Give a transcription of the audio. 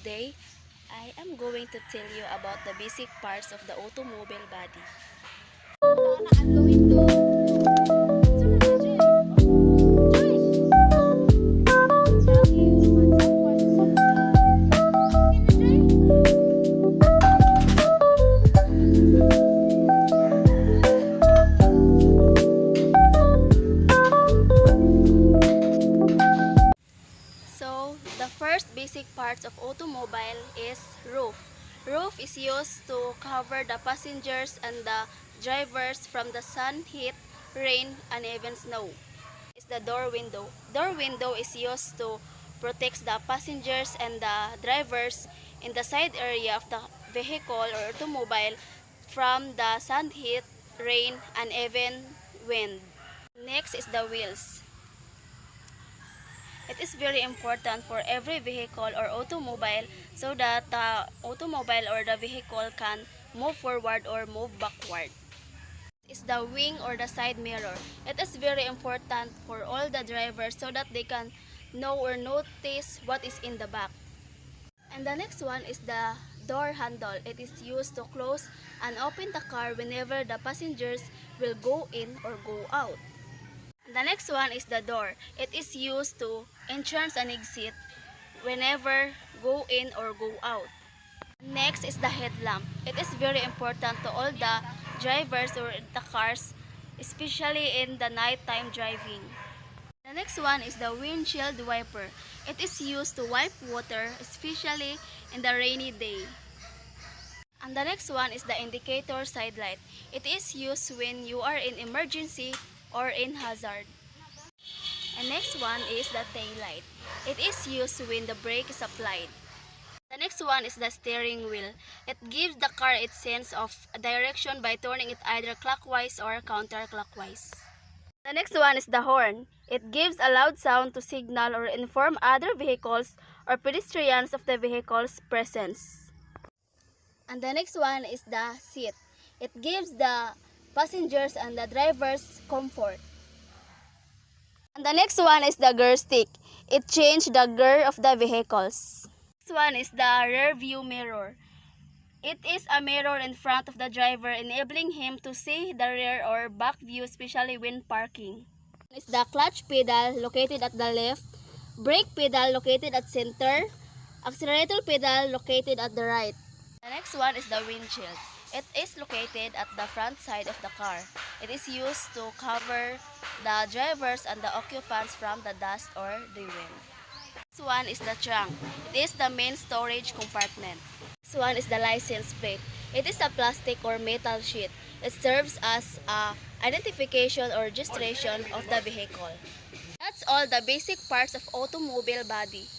Today, I am going to tell you about the basic parts of the automobile body. So, the first basic parts of automobile is roof. Roof is used to cover the passengers and the drivers from the sun, heat, rain, and even snow. Is the door window. Door window is used to protect the passengers and the drivers in the side area of the vehicle or automobile from the sun, heat, rain, and even wind. Next is the wheels. It is very important for every vehicle or automobile so that the automobile or the vehicle can move forward or move backward. Is the wing or the side mirror. It is very important for all the drivers so that they can know or notice what is in the back. And the next one is the door handle. It is used to close and open the car whenever the passengers will go in or go out. The next one is the door. It is used to entrance and exit whenever go in or go out. Next is the headlamp. It is very important to all the drivers or the cars, especially in the nighttime driving. The next one is the windshield wiper. It is used to wipe water, especially in the rainy day. And the next one is the indicator side light. It is used when you are in emergency or in hazard. And next one is the tail light. It is used when the brake is applied. The next one is the steering wheel. It gives the car its sense of direction by turning it either clockwise or counterclockwise. The next one is the horn. It gives a loud sound to signal or inform other vehicles or pedestrians of the vehicle's presence. And the next one is the seat. It gives the passengers and the drivers comfort. And the next one is the gear stick. It changes the gear of the vehicles. Next one is the rear view mirror. It is a mirror in front of the driver, enabling him to see the rear or back view, especially when parking. It's the clutch pedal located at the left, brake pedal located at center, accelerator pedal located at the right. The next one is the windshield. It is located at the front side of the car. It is used to cover the drivers and the occupants from the dust or the wind. This one is the trunk. It is the main storage compartment. This one is the license plate. It is a plastic or metal sheet. It serves as a identification or registration of the vehicle. That's all the basic parts of automobile body.